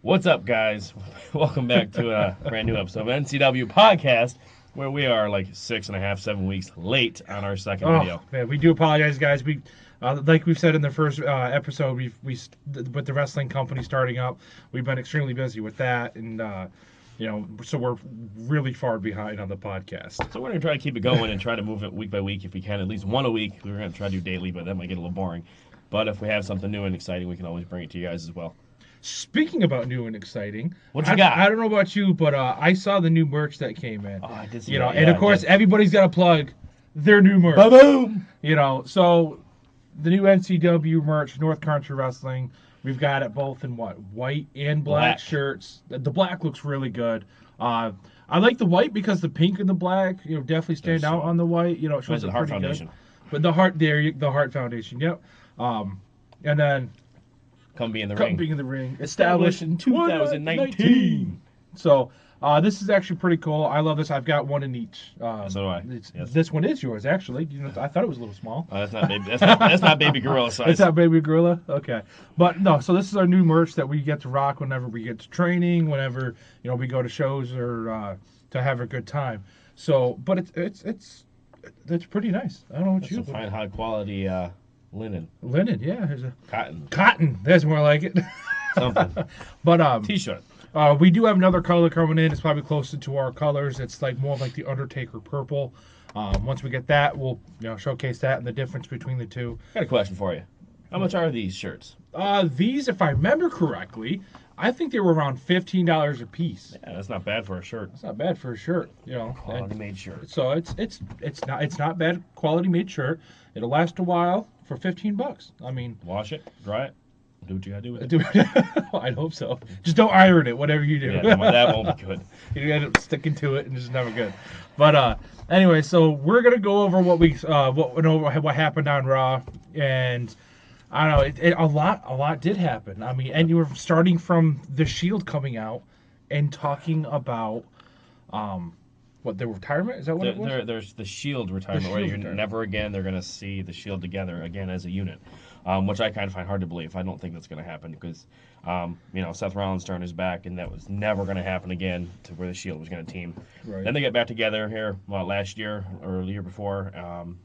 What's up, guys? Welcome back to a brand new episode of N.C.W. podcast, where we are like 6.5, 7 weeks late on our second Oh video. man, we do apologize, guys. We, like we've said in the first episode, with the wrestling company starting up, we've been extremely busy with that, and so we're really far behind on the podcast. So we're gonna try to keep it going and try to move it week by week if we can, at least one a week. We're gonna try to do daily, but that might get a little boring. But if we have something new and exciting, we can always bring it to you guys as well. Speaking about new and exciting, What you got? I don't know about you, but I saw the new merch that came in. Oh, I did see You know, that. and Yeah, of course, I did. everybody's got to plug their new merch. Ba-boom! So the new NCW merch, North Country Wrestling. We've got it both in white and black shirts. The black looks really good. I like the white because the pink and the black, definitely stand out on the white. It shows the it Heart pretty Foundation. good. But the Heart Foundation. Yep. And then Come be in the Come ring. Being in the Ring, Established in 2019. So this is actually pretty cool. I love this. I've got one in each. So do I. Yes. This one is yours, actually. I thought it was a little small. That's not baby. That's not baby gorilla size. It's not Baby Gorilla? Okay. But no, so this is our new merch that we get to rock whenever we get to training, whenever, we go to shows or to have a good time. So, but it's pretty nice. I don't know what Some fine, high quality linen, Linen, yeah. There's a cotton, cotton. That's more like it. something. But T-shirt. we do have another color coming in. It's probably closer to our colors. It's like more like the Undertaker purple. Once we get that, we'll showcase that and the difference between the two. Got a question for you. How much are these shirts? These, if I remember correctly, I think they were around $15 a piece. Yeah, that's not bad for a shirt. It's not bad for a shirt, Quality made shirt. So it's not bad quality made shirt. It'll last a while for $15. I mean, Wash it, dry it, do what you gotta do with it. I'd hope so. Just don't iron it, whatever you do. Yeah, that won't be good. You end up sticking to it and it's never good. But anyway, so we're gonna go over what happened on Raw, and I don't know, a lot did happen. I mean, and you were starting from the Shield coming out and talking about their retirement. Is that what it was? There's the Shield retirement, The where Shield you're retirement. never again they're gonna see the Shield together again as a unit, which I kind of find hard to believe. I don't think that's gonna happen because, Seth Rollins turned his back, and that was never gonna happen again to where the Shield was gonna team. Right. Then they get back together here, last year or the year before.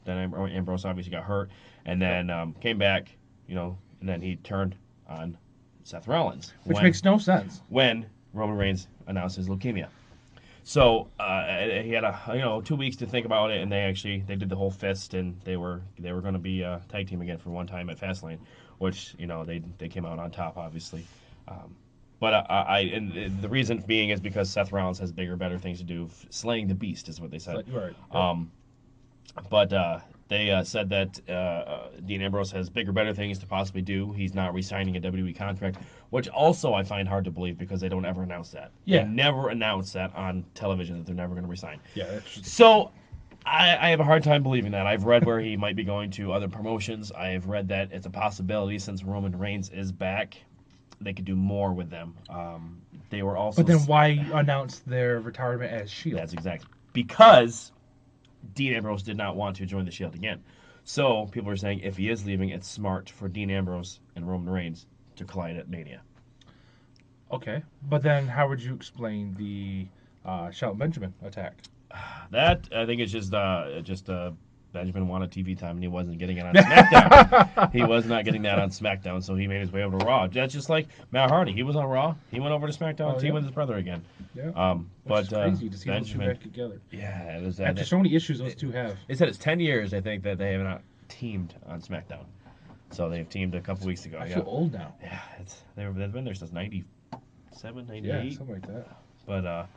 Then Ambrose obviously got hurt, and then came back, and then he turned on Seth Rollins, Which makes no sense. when Roman Reigns announced his leukemia. So he had 2 weeks to think about it, and they did the whole fist, and they were going to be a tag team again for one time at Fastlane, which they came out on top, obviously. And the reason being is because Seth Rollins has bigger, better things to do. Slaying the Beast is what they said. Right. But they said that Dean Ambrose has bigger, better things to possibly do. He's not re-signing a WWE contract, which also I find hard to believe because they don't ever announce that. Yeah. They never announce that on television that they're never going to resign. Yeah. That's just, So I have a hard time believing that. I've read where he might be going to other promotions. I have read that it's a possibility since Roman Reigns is back, they could do more with them. They were also. but then why announce their retirement as Shield? That's exactly because Dean Ambrose did not want to join the Shield again. So people are saying if he is leaving, it's smart for Dean Ambrose and Roman Reigns to collide at Mania. Okay, but then how would you explain the Shelton Benjamin attack? That I think it's just Benjamin wanted TV time and he wasn't getting it on SmackDown. He was not getting that on SmackDown, so he made his way over to Raw. That's just like Matt Hardy. He was on Raw. He went over to SmackDown to team with his brother again. Yeah. But It's crazy to see Benjamin, those two back together. yeah, it was After so many issues those two have. They said it's 10 years, I think, that they have not teamed on SmackDown. So they've teamed a couple weeks ago. I feel old now. Yeah, they've been there since 97, 98. Yeah, something like that. But,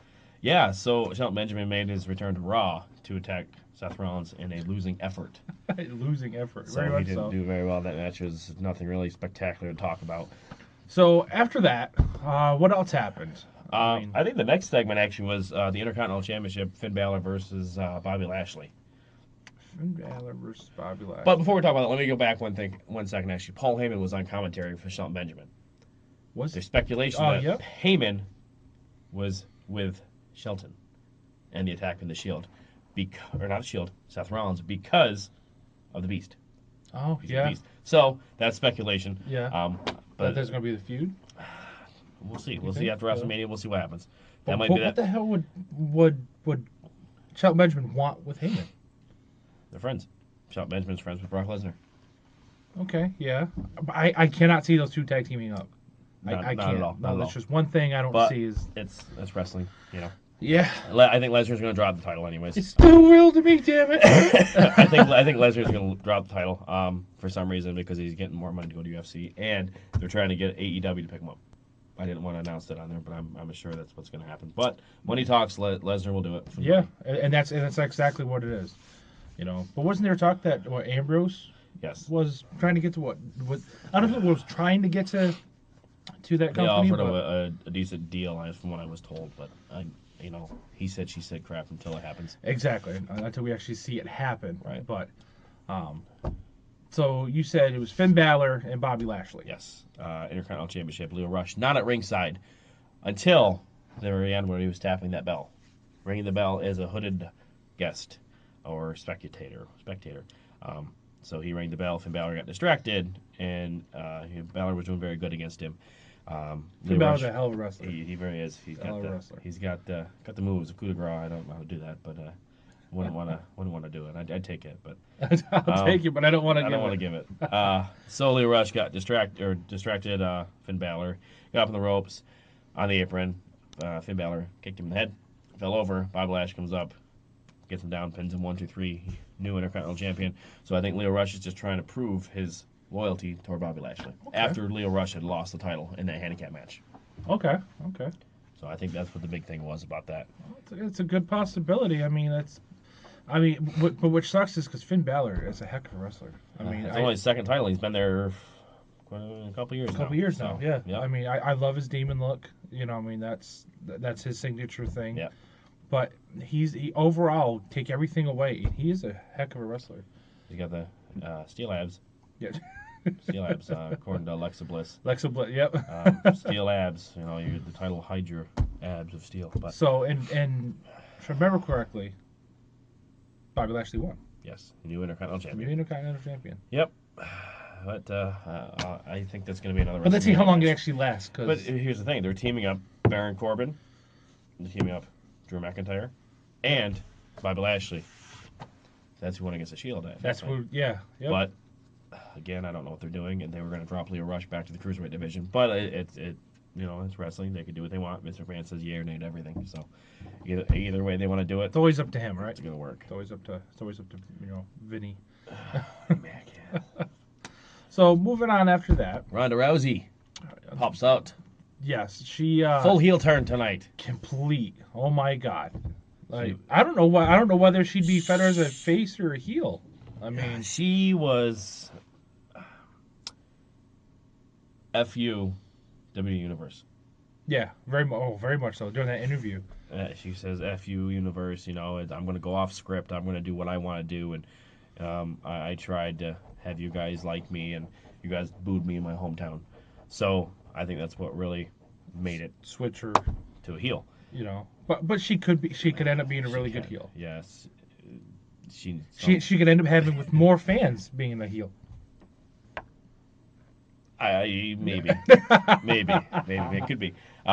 so Shelton Benjamin made his return to Raw to attack Seth Rollins in a losing effort. Losing effort. So Very he much didn't so. do very well. That match was nothing really spectacular to talk about. So after that, what else happened? I think the next segment actually was the Intercontinental Championship, Finn Balor versus Bobby Lashley. Finn Balor versus Bobby Lashley. But before we talk about that, let me go back one second. Actually, Paul Heyman was on commentary for Shelton Benjamin. There's speculation that yep. Heyman was with Shelton and the attack in the Shield, or not the Shield, Seth Rollins, because of the Beast. Oh, He's yeah. the Beast. So that's speculation. Yeah. But There's going to be the feud? We'll see. You We'll see think? after Yeah. WrestleMania. We'll see what happens. That But, might be what that. the hell would Shelton Benjamin want with Heyman? They're friends. Shelton Benjamin's friends with Brock Lesnar. Okay, yeah. But I cannot see those two tag teaming up. I Not at can't. all. Not No, at that's all. just one thing I don't But see is it's wrestling. yeah. I think Lesnar's going to drop the title anyways. It's still real to me, damn it. I think Lesnar's going to drop the title for some reason because he's getting more money to go to UFC and they're trying to get AEW to pick him up. I didn't want to announce that on there, but I'm sure that's what's going to happen. But when he talks, Lesnar will do it. For the Yeah, money. and that's exactly what it is. But wasn't there talk that Ambrose Yes. was trying to get to what I don't know if it was trying to get to that They company, offered but a decent deal, from what I was told, but he said, she said crap until it happens. exactly until we actually see it happen. Right. But um, so you said it was Finn Balor and Bobby Lashley. Yes, Intercontinental Championship, Leo Rush, not at ringside until the very end where he was tapping that bell, ringing the bell as a hooded guest or spectator. So he rang the bell. Finn Balor got distracted, and Balor was doing very good against him. Finn Balor's a hell of a wrestler. He very is. Hell of a wrestler. He's got the moves. The coup de grace. I don't know how to do that, but wouldn't want to do it. I'd take it, but I'll take it, but I don't want to. I don't want to give it. So Leo Rush got distracted. Finn Balor got up on the ropes, on the apron. Finn Balor kicked him in the head, fell over. Bob Lash comes up, gets him down, pins him 1-2-3. New Intercontinental Champion. So I think Leo Rush is just trying to prove his loyalty toward Bobby Lashley after Leo Rush had lost the title in that handicap match. Okay. So I think that's what the big thing was about that. It's a good possibility. But which sucks is because Finn Balor is a heck of a wrestler. It's only his second title. He's been there a couple years now. Yeah. I love his demon look. That's his signature thing. Yeah. But he overall take everything away. He is a heck of a wrestler. He's got the steel abs. Yeah. Steel abs, according to Alexa Bliss. Yep. Steel abs. You're the title hide your abs of steel. But so and if I remember correctly, Bobby Lashley won. Yes, new Intercontinental Champion. New Intercontinental Champion. Yep. But I think that's going to be another. But let's see how long match. it actually lasts. But here's the thing: they're teaming up Baron Corbin, they're teaming up Drew McIntyre, and Bobby Lashley. That's who won against the Shield. That's who. Yeah. Yep. But again, I don't know what they're doing, and they were going to drop Leo Rush back to the cruiserweight division. But it's wrestling; they can do what they want. Mr. France says yeah or nay to everything. So either way they want to do it, it's always up to him, right? It's going to work. It's always up to Vinny. Man, yeah. So moving on after that, Ronda Rousey pops out. Yes, she Full heel turn tonight. Complete. Oh my God! I don't know whether she'd be better as a face or a heel. She was FU W Universe. Yeah, very much so. During that interview, she says FU Universe. I'm going to go off script. I'm going to do what I want to do, and I tried to have you guys like me, and you guys booed me in my hometown. So I think that's what really made it switch her to a heel. But she could end up being a really good heel. Yes, she could end up having with more fans being a heel. Maybe it could be. But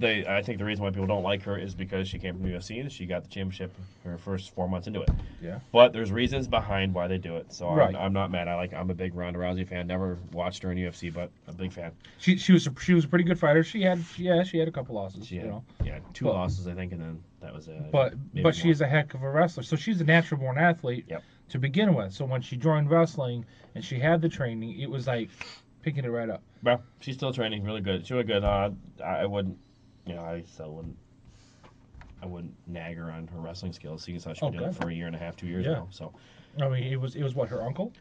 I think the reason why people don't like her is because she came from the UFC and she got the championship her first 4 months into it. Yeah. But there's reasons behind why they do it. So right. I'm not mad. I'm a big Ronda Rousey fan. Never watched her in UFC, but a big fan. She was a pretty good fighter. She had a couple losses. She had, two losses I think, and then that was it. But she's a heck of a wrestler. So she's a natural born athlete. Yep. To begin with. So when she joined wrestling and she had the training, it was like picking it right up. Well, she's still training really good. She's really good. I wouldn't, I wouldn't nag her on her wrestling skills, seeing as how she's been doing it for a year and a half, 2 years now. So, it was what, her uncle,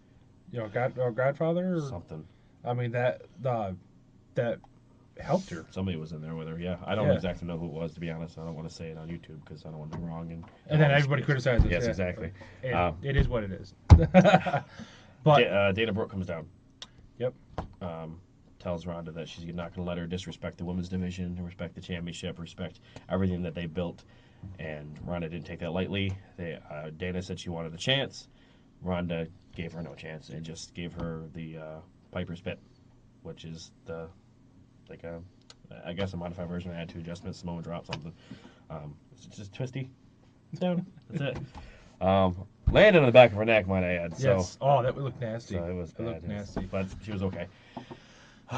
godfather, or something. That helped her. Somebody was in there with her. Yeah, I don't exactly know who it was, to be honest. I don't want to say it on YouTube because I don't want to be wrong. And then everybody criticizes. Yes, exactly. It is what it is. But Dana Brooke comes down. Yep. Tells Ronda that she's not going to let her disrespect the women's division, respect the championship, respect everything that they built. And Ronda didn't take that lightly. Dana said she wanted a chance. Ronda gave her no chance and just gave her the Piper's Pit, which is like a I guess a modified version. I had 2 adjustments, Samoan drop, something. It's just twisty down. That's it. Landed on the back of her neck, might I add. So, Yes. Oh, that would look nasty. so it was It bad. looked nasty. But she was okay. The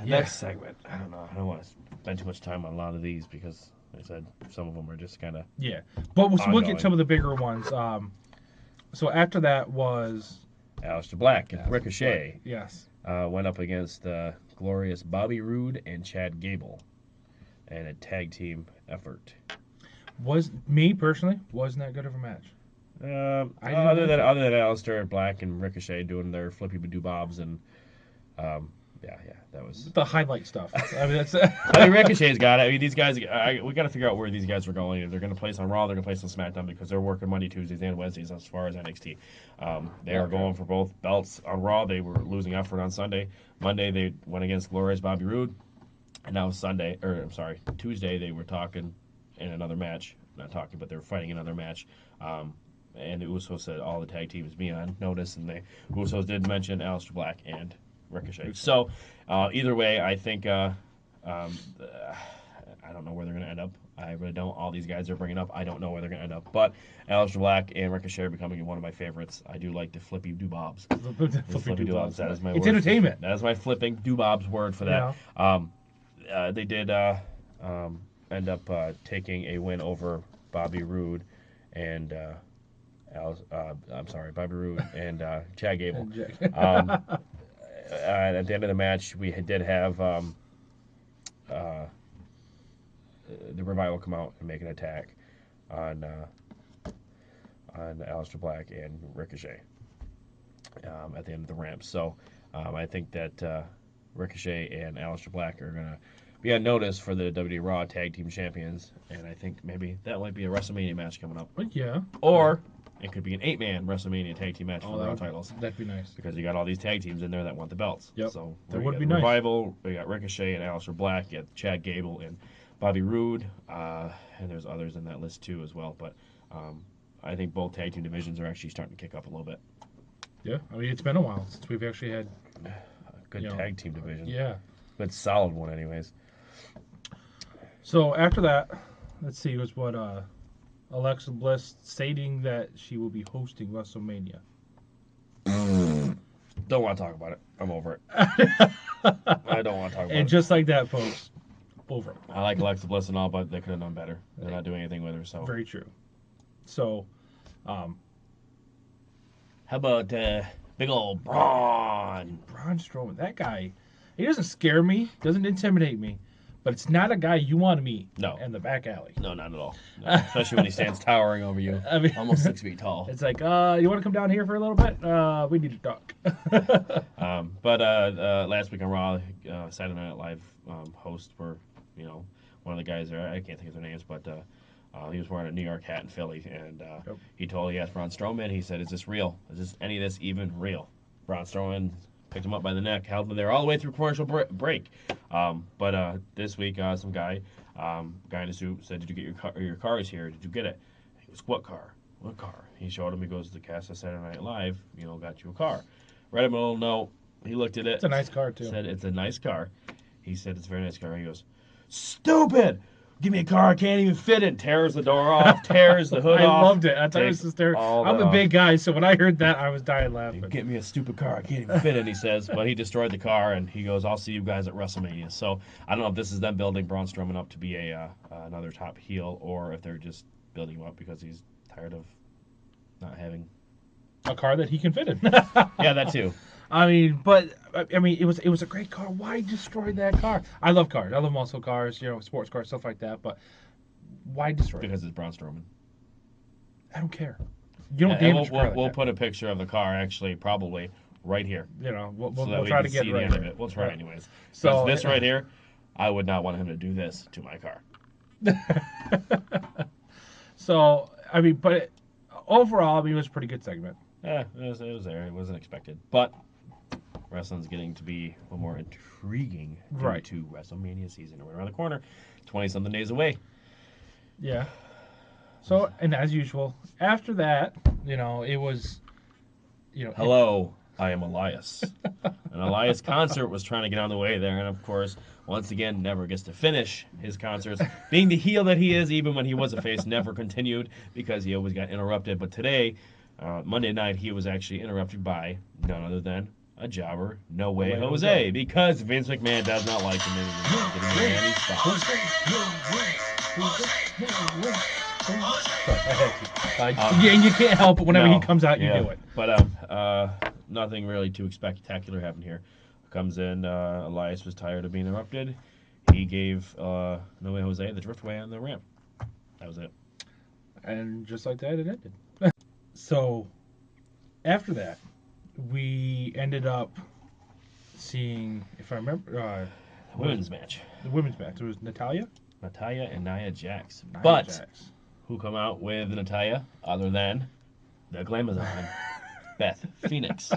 Yeah. next segment, I don't know. I don't want to spend too much time on a lot of these because, like I said, some of them are just kind of Yeah. But we'll ongoing. get some of the bigger ones. So after that was Aleister Black and Ricochet yes. went up against the glorious Bobby Roode and Chad Gable in a tag team effort. Was me personally wasn't that good of a match. Other than Aleister Black and Ricochet doing their flippy doo bobs and yeah, that was. The highlight stuff. I mean, that's. I mean, Ricochet's got it. I mean, these guys. We got to figure out where these guys are going. If they're going to place on Raw, they're going to place on SmackDown because they're working Monday, Tuesdays, and Wednesdays as far as NXT. They are going for both belts on Raw. They were losing effort on Sunday. Monday they went against glorious Bobby Roode, and now Tuesday they were talking in another match. Not talking, but they were fighting another match. And the Usos said all the tag teams be on notice, and the Usos did mention Aleister Black and Ricochet. So either way, I think I don't know where they're going to end up. I really don't. All these guys are bringing up, I don't know where they're going to end up. But Aleister Black and Ricochet are becoming one of my favorites. I do like the flippy doobobs. Flippy doobobs. That is my It's word. entertainment. That is my flipping doobobs word for that. They did end up taking a win over Bobby Roode and Bobby Roode and Chad Gable. At the end of the match, we did have the Revival come out and make an attack on Aleister Black and Ricochet at the end of the ramp. So I think that Ricochet and Aleister Black are going to be on notice for the WWE Raw Tag Team Champions, and I think maybe that might be a WrestleMania match coming up. Yeah. Or it could be an 8-man WrestleMania tag team match for the Raw titles. That'd be nice. Because you got all these tag teams in there that want the belts. Yep. So that we would got be nice. Revival, we got Ricochet and Aleister Black, you got Chad Gable and Bobby Roode, and there's others in that list too as well. But I think both tag team divisions are actually starting to kick up a little bit. Yeah, I mean it's been a while since we've actually had a good tag team division. Yeah, good solid one, anyways. So after that, let's see, was what Alexa Bliss stating that she will be hosting WrestleMania. Don't want to talk about it. I'm over it. I don't want to talk about it. And just like that, folks, over it. I like Alexa Bliss and all, but they could have done better. They're not doing anything with her. So very true. So, how about big old Braun Strowman? That guy, he doesn't scare me, doesn't intimidate me, but it's not a guy you want to meet. No. In the back alley. No, not at all. No. Especially when he stands towering over you. I mean, almost 6 feet tall. It's like, you want to come down here for a little bit? We need to talk. But last week on Raw, Saturday Night Live hosts were, one of the guys there. I can't think of their names, but he was wearing a New York hat in Philly, and he asked Braun Strowman. He said, "Is this real? Is any of this even real?" Braun Strowman picked him up by the neck, held him there all the way through commercial break. But this week, some guy in a suit said, "Did you get your car is here? Did you get it?" He goes, "What car? What car?" He showed him. He goes, "The cast of Saturday Night Live, got you a car." Read him a little note. He looked at it. It's a nice car too. Said it's a nice car. He said it's a very nice car. He goes, "Stupid! Give me a car I can't even fit in." Tears the door off, tears the hood off. I loved it. I thought it was hysterical. I'm a big guy, so when I heard that, I was dying laughing. "Get me a stupid car I can't even fit in," he says. But he destroyed the car, and he goes, "I'll see you guys at WrestleMania." So I don't know if this is them building Braun Strowman up to be another top heel, or if they're just building him up because he's tired of not having a car that he can fit in. Yeah, that too. I mean, it was a great car. Why destroy that car? I love cars. I love muscle cars, sports cars, stuff like that. But why destroy it? Because it's Braun Strowman. I don't care. You don't damage your car. We'll put a picture of the car, actually, probably right here. We'll try to get it right here. We'll try anyways. So this right here, I would not want him to do this to my car. So, but overall, it was a pretty good segment. Yeah, it was there. It wasn't expected. But wrestling's getting to be a little more intriguing due to WrestleMania season right around the corner. 20-something days away. Yeah. So, and as usual, after that, it was, Hello. I am Elias. An Elias concert was trying to get on the way there, and of course, once again, never gets to finish his concerts. Being the heel that he is, even when he was a face, never continued because he always got interrupted. But today, Monday night, he was actually interrupted by none other than a jobber, No No Way way, Jose, Jose. because Vince McMahon does not like him and is giving him any spots. Yeah, and you can't help it whenever he No, comes out, you yeah, do it. but nothing really too spectacular happened here. Comes in, Elias was tired of being interrupted. He gave No Way Jose the driftway on the ramp. That was it. And just like that, it ended. So after that, we ended up seeing, if I remember, The women's match. the women's match. It was Natalia and Nia Jax. Nia But Jax. who come out with Natalia other than the Glamazon, Beth Phoenix?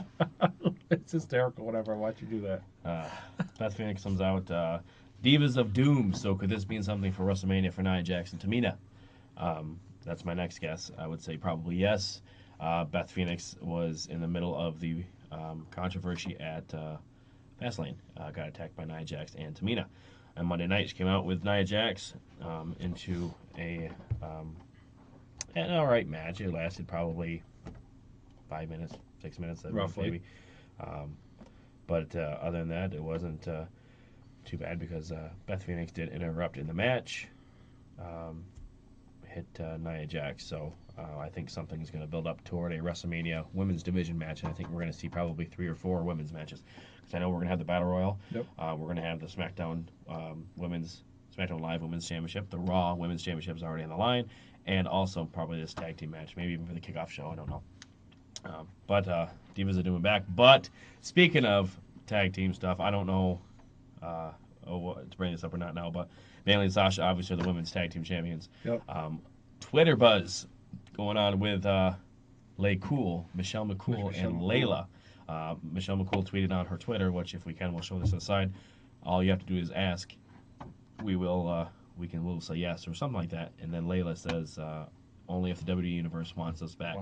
It's hysterical whenever I watch you do that. Uh, Beth Phoenix comes out. Divas of Doom. So could this mean something for WrestleMania for Nia Jax and Tamina? That's my next guess. I would say probably yes. Beth Phoenix was in the middle of the controversy at Fastlane. Got attacked by Nia Jax and Tamina. And Monday night, she came out with Nia Jax into an all right match. It lasted probably 5 minutes, 6 minutes, Roughly. maybe. Um, but other than that, it wasn't too bad because Beth Phoenix did interrupt in the match. Um, Hit Nia Jax. So I think something is going to build up toward a WrestleMania women's division match, and I think we're going to see probably 3 or 4 women's matches. Because I know we're going to have the Battle Royal. Yep. We're going to have the SmackDown Live Women's Championship. The Raw Women's Championship is already on the line, and also probably this tag team match, maybe even for the kickoff show. I don't know. But Divas are doing back. But speaking of tag team stuff, I don't know to bring this up or not now, but Bayley and Sasha obviously are the women's tag team champions. Yep. Twitter buzz going on with Michelle McCool, and Layla. Michelle McCool tweeted on her Twitter, which if we can, we'll show this to the side. All you have to do is ask. We'll say yes or something like that. And then Layla says, only if the WWE Universe wants us back.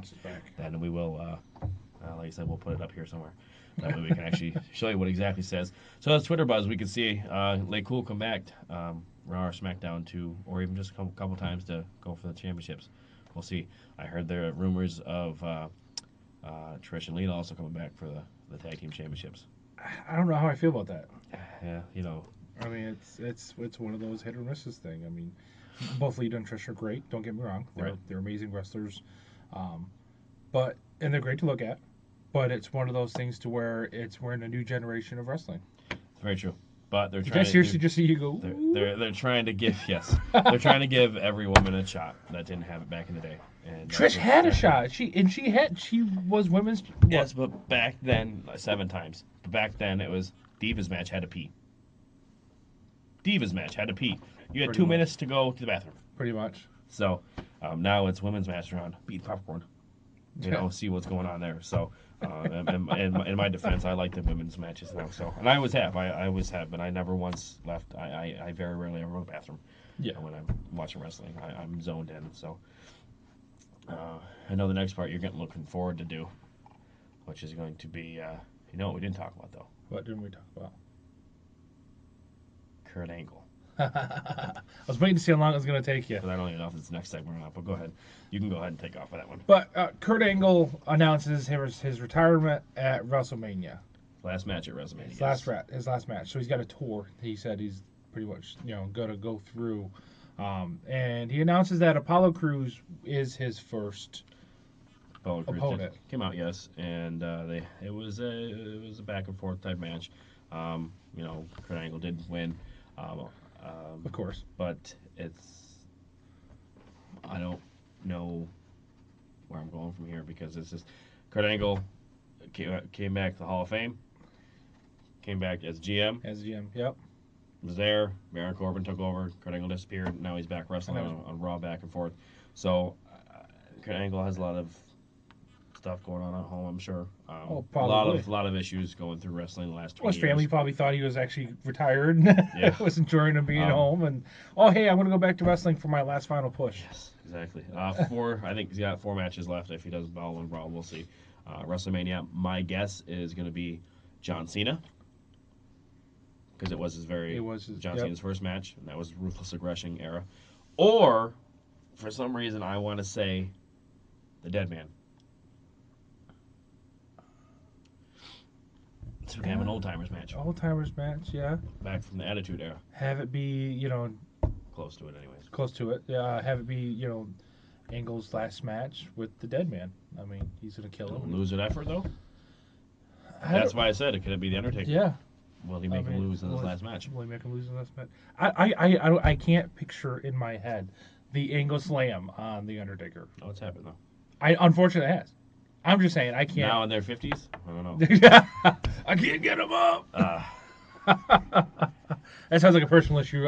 Then we will, like I said, we'll put it up here somewhere. That way we can actually show you what exactly it says. So that's Twitter buzz. We can see Cool come back, Raw or SmackDown or even just a couple times to go for the championships. We'll see. I heard there are rumors of Trish and Lita also coming back for the tag team championships. I don't know how I feel about that. Yeah, I mean, it's one of those hit or misses thing. I mean, both Lita and Trish are great. Don't get me wrong; they're amazing wrestlers, and they're great to look at. But it's one of those things to where we're in a new generation of wrestling. It's very true. But they're Did trying. I seriously just see you go? They're trying to give they're trying to give every woman a shot that didn't have it back in the day. And Trish had a shot. She was women's. Yes, but back then 7 times. But back then it was Divas match had to pee. Divas match had to pee. You had Pretty 2 much. minutes to go to the bathroom. Pretty much. So now it's women's match around. Beat popcorn. See what's going on there. So, in my defense, I like the women's matches now. So, and I always have. I always have, but I never once left. I very rarely ever go to the bathroom. Yeah. When I'm watching wrestling, I'm zoned in. So, I know the next part you're looking forward to do, which is going to be, what we didn't talk about though. What didn't we talk about? Kurt Angle. I was waiting to see how long it was going to take you. But I don't even know if it's the next segment or not. But go ahead. You can go ahead and take off of that one. But Kurt Angle announces his retirement at WrestleMania. Last match at WrestleMania. His last match. So he's got a tour. He said he's pretty much going to go through, and he announces that Apollo Crews is his first opponent. Came out, yes, and it was a back and forth type match. Kurt Angle did win. Of course. But I don't know where I'm going from here because it's just Kurt Angle came back to the Hall of Fame, came back as GM. Yep. Was there. Baron Corbin took over. Kurt Angle disappeared. Now he's back wrestling on Raw back and forth. So Kurt Angle has a lot of stuff going on at home, I'm sure. Probably. A lot of issues going through wrestling the last 20 Well, his family years. probably thought he was actually retired. Yeah. Was enjoying him being home, and hey, I'm going to go back to wrestling for my last final push. Yes, exactly. I think he's got 4 matches left if he does well in Raw. We'll see. WrestleMania, my guess is going to be John Cena because it was It was his, John yep. Cena's first match, and that was Ruthless Aggression era. Or for some reason, I want to say the Dead Man. So we can have an old timers match Old timers match, yeah. back from the Attitude Era, Have it be, close to it, anyways. close to it. Have it be, Angle's last match with the Dead Man. I mean, he's gonna kill him. Lose at effort though. I That's don't- why I said it could be the Undertaker. Yeah. Will he make him lose in his last match? Will he make him lose in his last match? I can't picture in my head the Angle Slam on the Undertaker. Oh, it's happened though. I unfortunately it has. I'm just saying I can't. Now in their 50s? I don't know. I can't get him up. Uh, That sounds like a personal issue.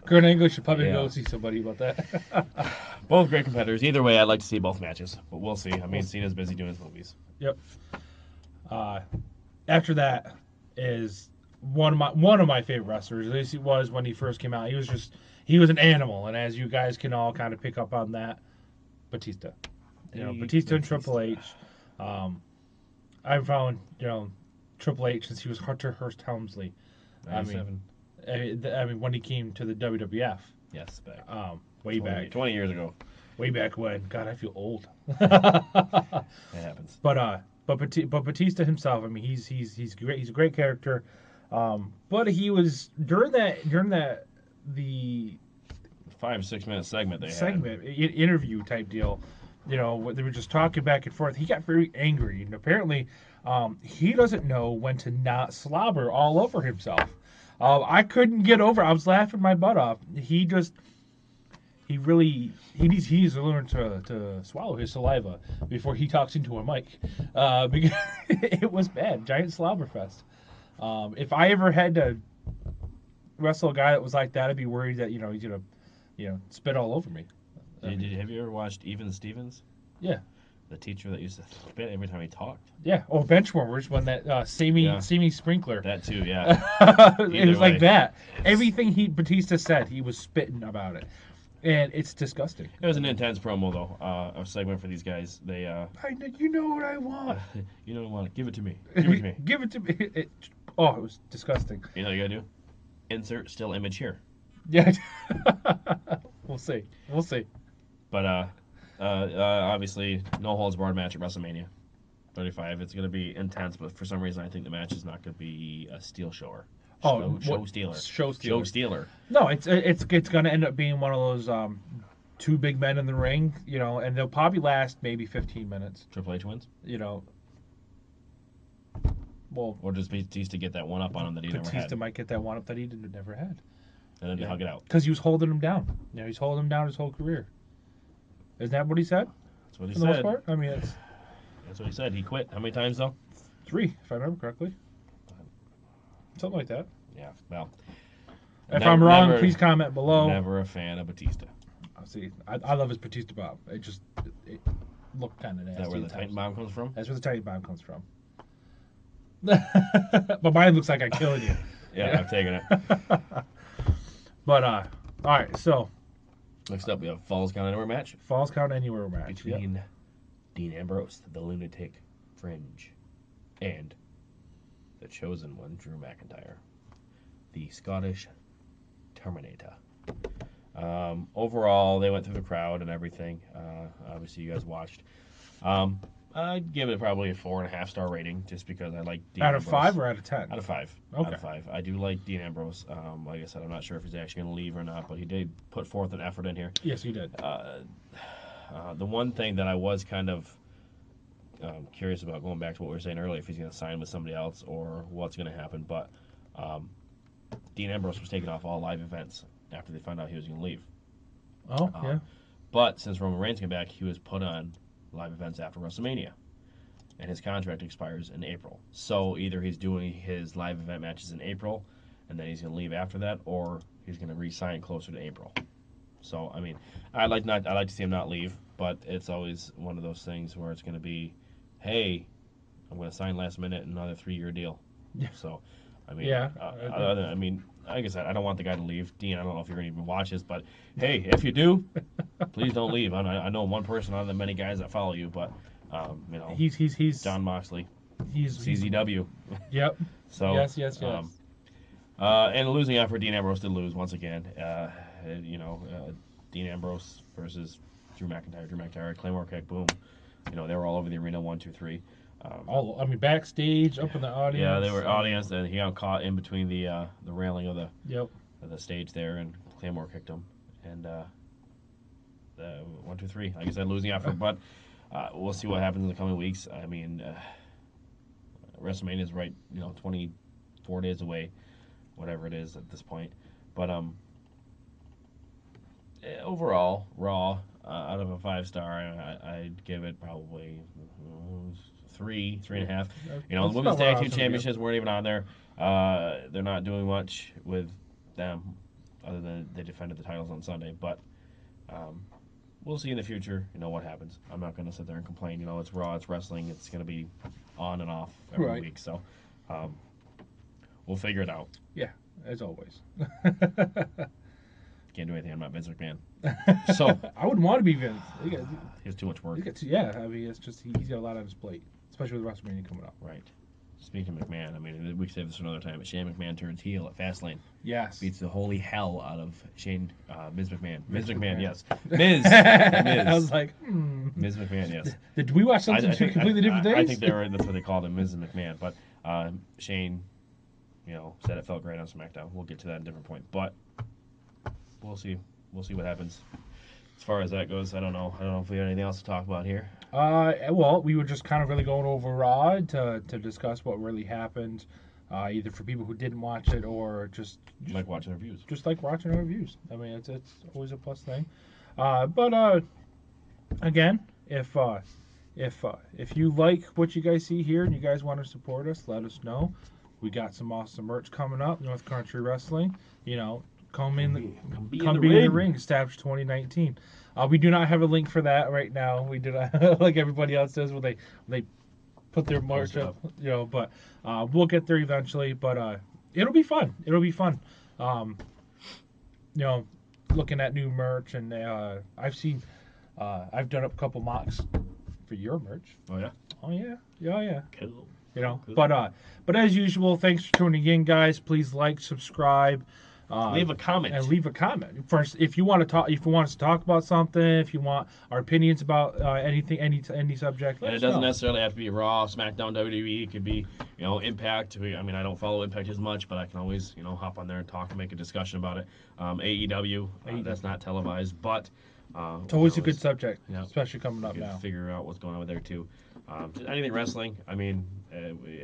Kurt Angle should probably Yeah. go see somebody about that. both great competitors. Either way, I'd like to see both matches, but we'll see. I mean, Cena's busy doing his movies. Yep. After that is one of my favorite wrestlers. At least he was when he first came out. He was an animal, and as you guys can all kind of pick up on that, Batista. Batista and Triple H. I've found Triple H since he was Hunter Hearst Helmsley. 97. I mean when he came to the WWF. Yes, back. Way 20, back. 20 years ago. Way back when. God, I feel old. It happens. But Batista himself, I mean, he's great. He's a great character. But he was during the 5-6 minute segment they segment interview type deal. They were just talking back and forth. He got very angry, and apparently, he doesn't know when to not slobber all over himself. I couldn't get over. I was laughing my butt off. He needs to learn to swallow his saliva before he talks into a mic, because it was bad. Giant slobber fest. If I ever had to wrestle a guy that was like that, I'd be worried that he's gonna spit all over me. had. Have you ever watched Even Stevens? Yeah. The teacher that used to spit every time he talked. Yeah. Oh, Benchwarmers when that Sammy Sprinkler. That too, yeah. It was way. like that. Everything Batista said, he was spitting about it, and it's disgusting. It was an intense promo though. A segment for these guys. They You know what I want. you know what? Give it to me. Give it to me. Give it to me. It was disgusting. You know what you gotta do? Insert still image here. Yeah. We'll see. But obviously, no holds barred match at WrestleMania 35. It's going to be intense, but for some reason, I think the match is not going to be a steel shower. Show stealer. Show stealer. No, it's going to end up being one of those two big men in the ring, and they'll probably last maybe 15 minutes. Triple H wins. Well, Or just Batista get that one up on him that he never Batista had, might get that one up that he never had. and then they hug it out. Because he was holding him down. He's holding him down his whole career. Isn't that what he said? That's what he For the most said. part? I mean, it's That's what he said. He quit. How many times though? 3, if I remember correctly. Something like that. Yeah. Well. If I'm wrong, please comment below. Never a fan of Batista. See, I love his Batista bomb. It looked kind of nasty. Is that where the at Titan times. bomb comes from? That's where the Titan bomb comes from. But mine looks like I'm killing you. Yeah, I'm taking it. But all right. So Next up, we have Falls Count Anywhere match Falls Count Anywhere match between Dean Ambrose, the Lunatic Fringe, and the Chosen One, Drew McIntyre, the Scottish Terminator. Overall, they went through the crowd and everything. Obviously, you guys watched. I'd give it probably a 4.5-star rating, just because I like Dean Out of Ambrose. 5 or out of 10? Out of 5. Okay. Out of 5. I do like Dean Ambrose. Like I said, I'm not sure if he's actually going to leave or not, but he did put forth an effort in here. Yes, he did. The one thing that I was kind of curious about, going back to what we were saying earlier, if he's going to sign with somebody else or what's going to happen, but Dean Ambrose was taken off all live events after they found out he was going to leave. Oh, yeah. But since Roman Reigns came back, he was put on live events after WrestleMania, and his contract expires in April. So either he's doing his live event matches in April, and then he's going to leave after that, or he's going to re-sign closer to April. So I mean, I'd like to see him not leave, but it's always one of those things where it's going to be, hey, I'm going to sign last minute another 3-year deal. Yeah. So, I mean, Yeah. I mean, like I said, I don't want the guy to leave. Dean, I don't know if you're going to even watch this, but hey, if you do, please don't leave. I know one person out of the many guys that follow you, but He's John Moxley, he's CZW. Yep. So Yes. and losing out for Dean Ambrose did lose once again. Dean Ambrose versus Drew McIntyre. Drew McIntyre, Claymore kick, boom. They were all over the arena, 1, 2, 3. I mean, backstage, up in the audience. Yeah, they were audience, and he got caught in between the railing of Yep. the stage there, and Claymore kicked him, and 1, 2, 3. Like I said, losing out for, but we'll see what happens in the coming weeks. I mean, WrestleMania is right, 24 days away, whatever it is at this point. But overall, Raw out of a 5-star, I'd give it probably 3.5. The That's women's about where I tag was team gonna give. championships weren't even on there. They're not doing much with them, other than they defended the titles on Sunday. But we'll see in the future. What happens. I'm not going to sit there and complain. It's Raw, it's wrestling. It's going to be on and off every Right. week. So we'll figure it out. Yeah, as always. Can't do anything. I'm not Vince McMahon. So I wouldn't want to be Vince. he has too much work. Yeah, I mean, it's just he's got a lot on his plate, especially with WrestleMania coming up. Right. Speaking of McMahon, I mean, we can save this for another time, but Shane McMahon turns heel at Fastlane. Yes. Beats the holy hell out of Ms. McMahon. Ms. Ms. McMahon, McMahon. yes. Ms. Ms. I was like, Ms. McMahon, yes. Did we watch something two completely different days? I think that's what they called him, Ms. McMahon. But Shane, said it felt great on SmackDown. We'll get to that at a different point. But we'll see. We'll see what happens. As far as that goes, I don't know. I don't know if we have anything else to talk about here. Well, we were just kind of really going over Raw to discuss what really happened, either for people who didn't watch it or just Like watching reviews. Just like watching our reviews. I mean, it's always a plus thing. But again, if you like what you guys see here and you guys want to support us, let us know. We got some awesome merch coming up. North Country Wrestling. Come be in the ring. Established 2019. We do not have a link for that right now. We do not, like everybody else does, when they put their merch up. But we'll get there eventually. But it'll be fun. Looking at new merch, and I've done up a couple mocks for your merch. Oh yeah. Oh yeah. Cool. Cool. But as usual, thanks for tuning in, guys. Please like, subscribe. Leave a comment. And leave a comment. First, if you want us to talk about something, if you want our opinions about anything, any subject, and it doesn't necessarily have to be Raw, SmackDown, WWE. It could be, Impact. I mean, I don't follow Impact as much, but I can always, hop on there and talk and make a discussion about it. AEW, that's not televised, but it's always a good subject, especially coming up now. now. Figure out what's going on with there too. Just anything wrestling. I mean,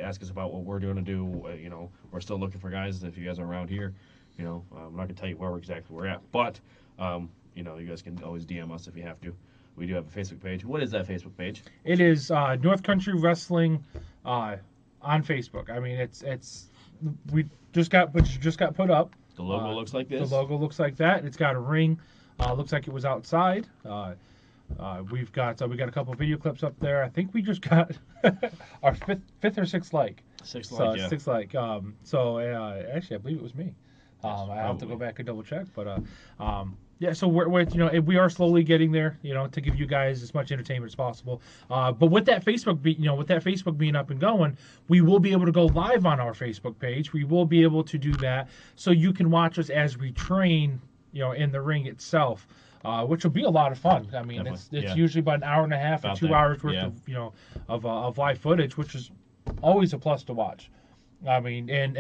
ask us about what we're doing to do. We're still looking for guys. If you guys are around here. I'm not going to tell you where exactly we're at, but, you guys can always DM us if you have to. We do have a Facebook page. What is that Facebook page? It is North Country Wrestling on Facebook. I mean, we just got put up. The logo looks like this. The logo looks like that. It's got a ring. Looks like it was outside. We got a couple video clips up there. I think we just got our fifth or sixth like. Sixth like. Actually, I believe it was me. I have to go back and double check, but so we are slowly getting there, to give you guys as much entertainment as possible. But with that Facebook being up and going, we will be able to go live on our Facebook page. We will be able to do that, so you can watch us as we train, in the ring itself, which will be a lot of fun. I mean, it's usually about an hour and a half or 2 hours worth of live footage, which is always a plus to watch. I mean, and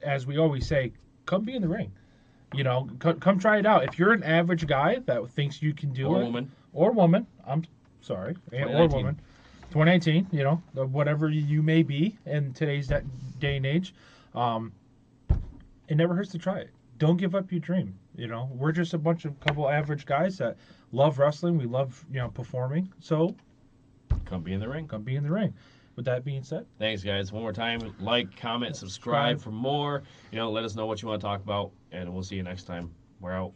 as we always say, come be in the ring. Come try it out. If you're an average guy that thinks you can do it, or woman, I'm sorry, or woman, 2019, whatever you may be in today's day and age, it never hurts to try it. Don't give up your dream. We're just a couple average guys that love wrestling. We love, performing. So come be in the ring. Come be in the ring. With that being said, thanks, guys. One more time, like, comment, subscribe for more. Let us know what you want to talk about, and we'll see you next time. We're out.